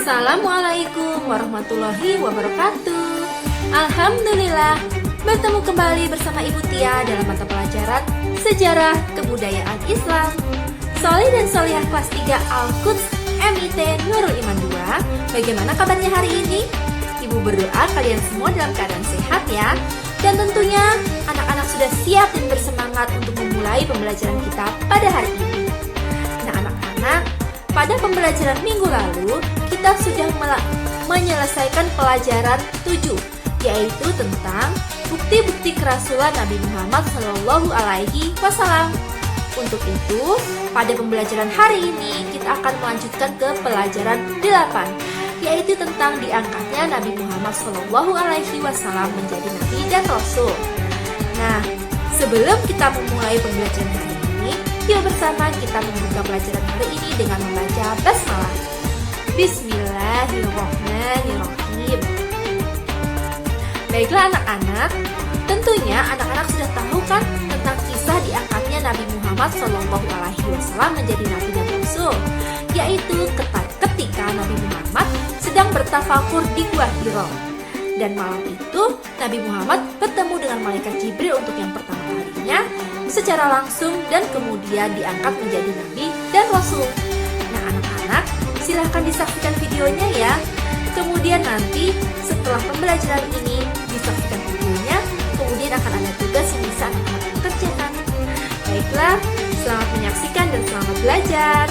Assalamualaikum warahmatullahi wabarakatuh. Alhamdulillah, bertemu kembali bersama Ibu Tia dalam mata pelajaran Sejarah Kebudayaan Islam. Soli dan Solihah kelas 3 Al-Quds MIT Nurul Iman 2. Bagaimana kabarnya hari ini? Ibu berdoa kalian semua dalam keadaan sehat ya. Dan tentunya anak-anak sudah siap dan bersemangat untuk memulai pembelajaran kita pada hari ini. Nah anak-anak, pada pembelajaran minggu lalu kita sudah menyelesaikan pelajaran 7, yaitu tentang bukti-bukti kerasulan Nabi Muhammad SAW. Untuk itu, pada pembelajaran hari ini kita akan melanjutkan ke pelajaran 8, yaitu tentang diangkatnya Nabi Muhammad SAW menjadi Nabi dan Rasul. Nah, sebelum kita memulai pembelajaran hari ini, yuk bersama kita membuka pelajaran hari ini dengan membaca basmalah. Bismillahirrahmanirrahim. Baiklah anak-anak, tentunya anak-anak sudah tahu kan tentang kisah diangkatnya Nabi Muhammad SAW menjadi Nabi dan Rasul, yaitu ketika Nabi Muhammad sedang bertafakur di Gua Hiro. Dan malam itu Nabi Muhammad bertemu dengan malaikat Jibril untuk yang pertama kalinya secara langsung dan kemudian diangkat menjadi Nabi dan Rasul. Nah anak-anak, silahkan disaksikan videonya ya. Kemudian nanti setelah pembelajaran ini disaksikan videonya, kemudian akan ada tugas yang bisa anak-anak kerjakan. Baiklah, selamat menyaksikan dan selamat belajar.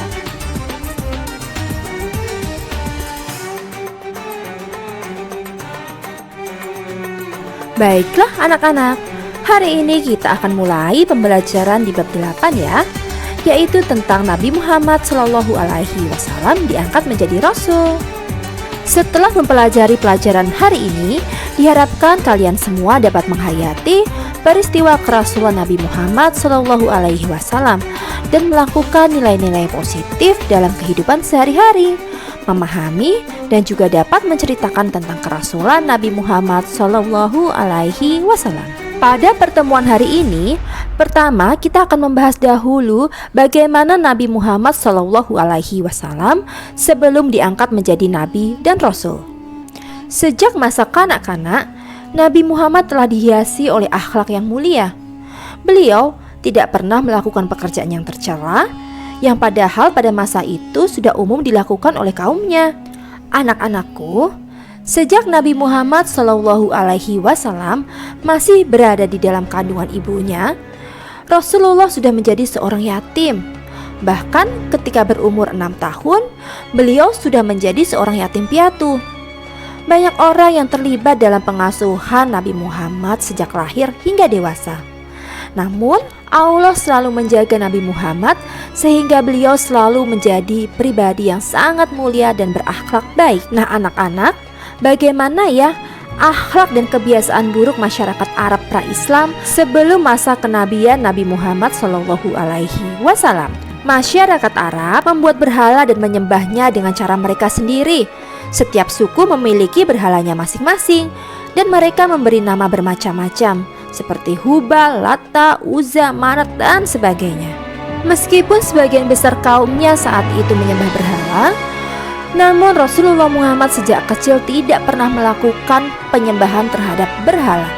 Baiklah anak-anak, hari ini kita akan mulai pembelajaran di bab 8 ya, yaitu tentang Nabi Muhammad SAW diangkat menjadi Rasul. Setelah mempelajari pelajaran hari ini, diharapkan kalian semua dapat menghayati peristiwa kerasulan Nabi Muhammad SAW dan melakukan nilai-nilai positif dalam kehidupan sehari-hari, memahami dan juga dapat menceritakan tentang kerasulan Nabi Muhammad SAW. Pada pertemuan hari ini, pertama kita akan membahas dahulu bagaimana Nabi Muhammad SAW sebelum diangkat menjadi Nabi dan Rasul. Sejak masa kanak-kanak, Nabi Muhammad telah dihiasi oleh akhlak yang mulia. Beliau tidak pernah melakukan pekerjaan yang tercela, yang padahal pada masa itu sudah umum dilakukan oleh kaumnya. Anak-anakku, sejak Nabi Muhammad SAW masih berada di dalam kandungan ibunya, Rasulullah sudah menjadi seorang yatim. Bahkan ketika berumur 6 tahun, beliau sudah menjadi seorang yatim piatu. Banyak orang yang terlibat dalam pengasuhan Nabi Muhammad sejak lahir hingga dewasa. Namun Allah selalu menjaga Nabi Muhammad sehingga beliau selalu menjadi pribadi yang sangat mulia dan berakhlak baik. Nah anak-anak, bagaimana ya akhlak dan kebiasaan buruk masyarakat Arab pra-Islam sebelum masa kenabian Nabi Muhammad SAW? Masyarakat Arab membuat berhala dan menyembahnya dengan cara mereka sendiri. Setiap suku memiliki berhalanya masing-masing dan mereka memberi nama bermacam-macam seperti Hubal, Lata, Uzza, Manat, dan sebagainya. Meskipun sebagian besar kaumnya saat itu menyembah berhala, namun Rasulullah Muhammad sejak kecil tidak pernah melakukan penyembahan terhadap berhala.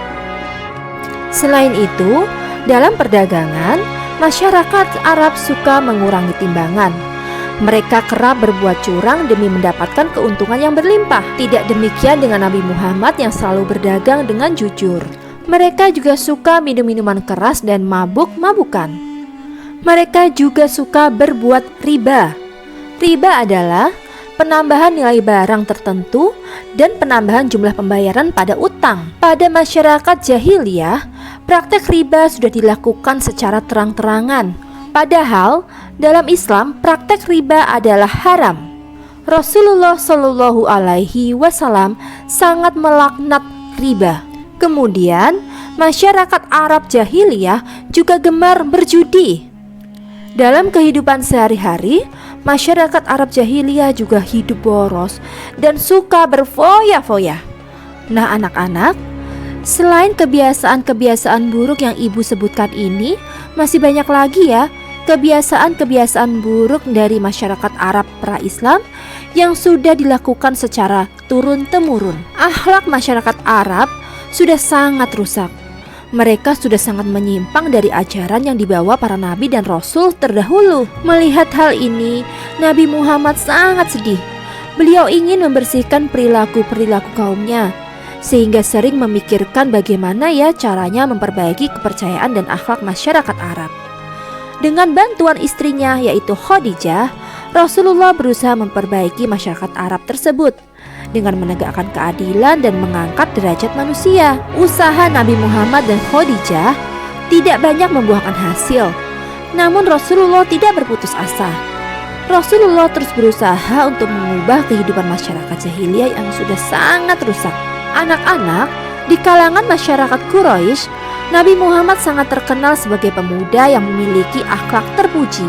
Selain itu, dalam perdagangan, masyarakat Arab suka mengurangi timbangan. Mereka kerap berbuat curang demi mendapatkan keuntungan yang berlimpah. Tidak demikian dengan Nabi Muhammad yang selalu berdagang dengan jujur. Mereka juga suka minum minuman keras dan mabuk-mabukan. Mereka juga suka berbuat riba. Riba adalah penambahan nilai barang tertentu dan penambahan jumlah pembayaran pada utang. Pada masyarakat jahiliyah, praktek riba sudah dilakukan secara terang-terangan. Padahal dalam Islam praktek riba adalah haram. Rasulullah SAW sangat melaknat riba. Kemudian masyarakat Arab jahiliyah juga gemar berjudi. Dalam kehidupan sehari-hari, masyarakat Arab jahiliyah juga hidup boros dan suka berfoya-foya. Nah anak-anak, selain kebiasaan-kebiasaan buruk yang ibu sebutkan ini, masih banyak lagi ya kebiasaan-kebiasaan buruk dari masyarakat Arab pra-Islam yang sudah dilakukan secara turun-temurun. Akhlak masyarakat Arab sudah sangat rusak. Mereka sudah sangat menyimpang dari ajaran yang dibawa para nabi dan rasul terdahulu. Melihat hal ini, Nabi Muhammad sangat sedih. Beliau ingin membersihkan perilaku-perilaku kaumnya, sehingga sering memikirkan bagaimana ya caranya memperbaiki kepercayaan dan akhlak masyarakat Arab. Dengan bantuan istrinya yaitu Khadijah, Rasulullah berusaha memperbaiki masyarakat Arab tersebut dengan menegakkan keadilan dan mengangkat derajat manusia. Usaha Nabi Muhammad dan Khadijah tidak banyak membuahkan hasil, namun Rasulullah tidak berputus asa. Rasulullah terus berusaha untuk mengubah kehidupan masyarakat jahiliyah yang sudah sangat rusak. Anak-anak di kalangan masyarakat Quraisy, Nabi Muhammad sangat terkenal sebagai pemuda yang memiliki akhlak terpuji,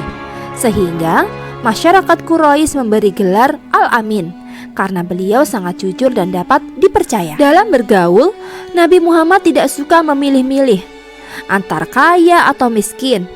sehingga masyarakat Quraisy memberi gelar Al-Amin karena beliau sangat jujur dan dapat dipercaya. Dalam bergaul, Nabi Muhammad tidak suka memilih-milih antar kaya atau miskin.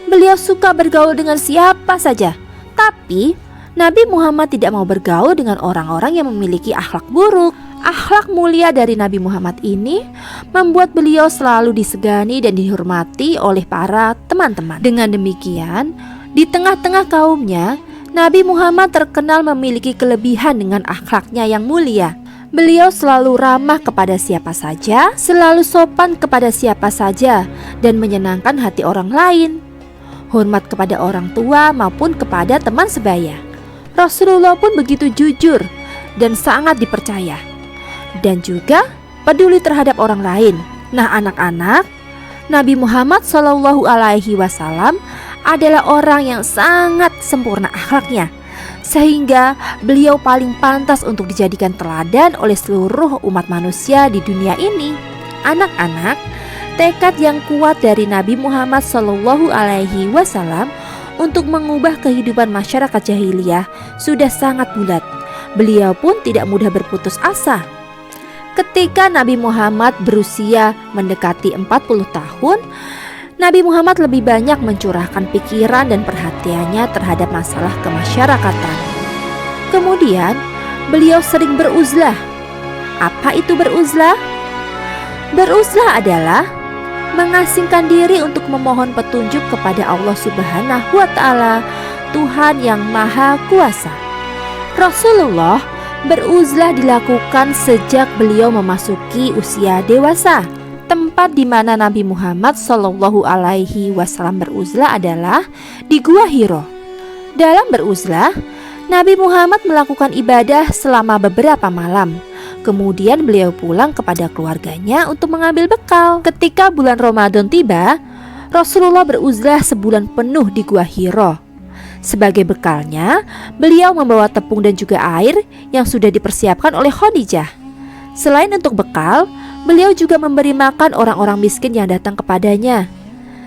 Beliau suka bergaul dengan siapa saja. Tapi Nabi Muhammad tidak mau bergaul dengan orang-orang yang memiliki akhlak buruk. Akhlak mulia dari Nabi Muhammad ini membuat beliau selalu disegani dan dihormati oleh para teman-teman. Dengan demikian, di tengah-tengah kaumnya, Nabi Muhammad terkenal memiliki kelebihan dengan akhlaknya yang mulia. Beliau selalu ramah kepada siapa saja, selalu sopan kepada siapa saja, dan menyenangkan hati orang lain. Hormat kepada orang tua maupun kepada teman sebaya. Rasulullah pun begitu jujur dan sangat dipercaya, dan juga peduli terhadap orang lain. Nah anak-anak, Nabi Muhammad SAW adalah orang yang sangat sempurna akhlaknya, sehingga beliau paling pantas untuk dijadikan teladan oleh seluruh umat manusia di dunia ini. Anak-anak, tekad yang kuat dari Nabi Muhammad SAW untuk mengubah kehidupan masyarakat jahiliyah sudah sangat bulat. Beliau pun tidak mudah berputus asa. Ketika Nabi Muhammad berusia mendekati 40 tahun, Nabi Muhammad lebih banyak mencurahkan pikiran dan perhatiannya terhadap masalah kemasyarakatan. Kemudian, beliau sering beruzlah. Apa itu beruzlah? Beruzlah adalah mengasingkan diri untuk memohon petunjuk kepada Allah Subhanahu wa Ta'ala, Tuhan yang Maha Kuasa. Rasulullah beruzlah dilakukan sejak beliau memasuki usia dewasa. Tempat di mana Nabi Muhammad SAW beruzlah adalah di Gua Hiro. Dalam beruzlah, Nabi Muhammad melakukan ibadah selama beberapa malam. Kemudian beliau pulang kepada keluarganya untuk mengambil bekal. Ketika bulan Ramadan tiba, Rasulullah beruzlah sebulan penuh di Gua Hiro. Sebagai bekalnya, beliau membawa tepung dan juga air yang sudah dipersiapkan oleh Khadijah. Selain untuk bekal, beliau juga memberi makan orang-orang miskin yang datang kepadanya.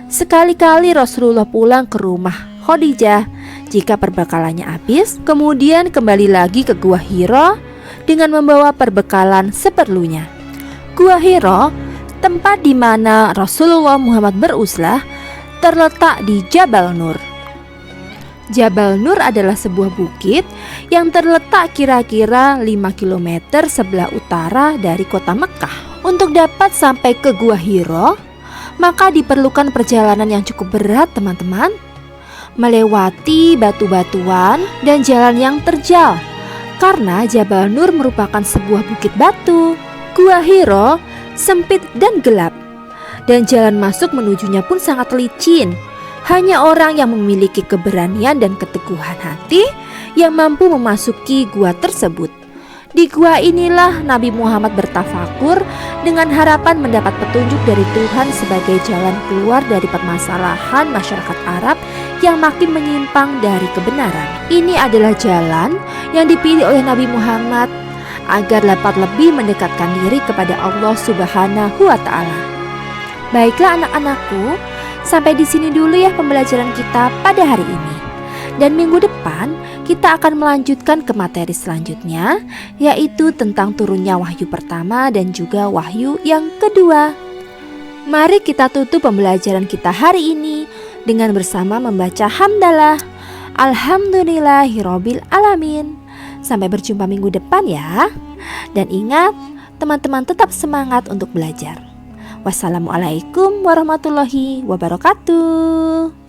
Sekali-kali Rasulullah pulang ke rumah Khadijah jika perbekalannya habis, kemudian kembali lagi ke Gua Hiro dengan membawa perbekalan seperlunya. Gua Hiro, tempat di mana Rasulullah Muhammad beruzlah, terletak di Jabal Nur. Jabal Nur adalah sebuah bukit yang terletak kira-kira 5 km sebelah utara dari kota Mekah. Untuk dapat sampai ke Gua Hiro, maka diperlukan perjalanan yang cukup berat teman-teman. Melewati batu-batuan dan jalan yang terjal, karena Jabal Nur merupakan sebuah bukit batu. Gua Hiro sempit dan gelap, dan jalan masuk menujunya pun sangat licin. Hanya orang yang memiliki keberanian dan keteguhan hati yang mampu memasuki gua tersebut. Di gua inilah Nabi Muhammad bertafakur dengan harapan mendapat petunjuk dari Tuhan sebagai jalan keluar dari permasalahan masyarakat Arab yang makin menyimpang dari kebenaran. Ini adalah jalan yang dipilih oleh Nabi Muhammad agar dapat lebih mendekatkan diri kepada Allah Subhanahu wa Ta'ala. Baiklah anak-anakku, sampai di sini dulu ya pembelajaran kita pada hari ini. Dan minggu depan kita akan melanjutkan ke materi selanjutnya, yaitu tentang turunnya wahyu pertama dan juga wahyu yang kedua. Mari kita tutup pembelajaran kita hari ini dengan bersama membaca hamdalah. Alhamdulillahirobbil alamin. Sampai berjumpa minggu depan ya. Dan ingat, teman-teman tetap semangat untuk belajar. Wassalamualaikum warahmatullahi wabarakatuh.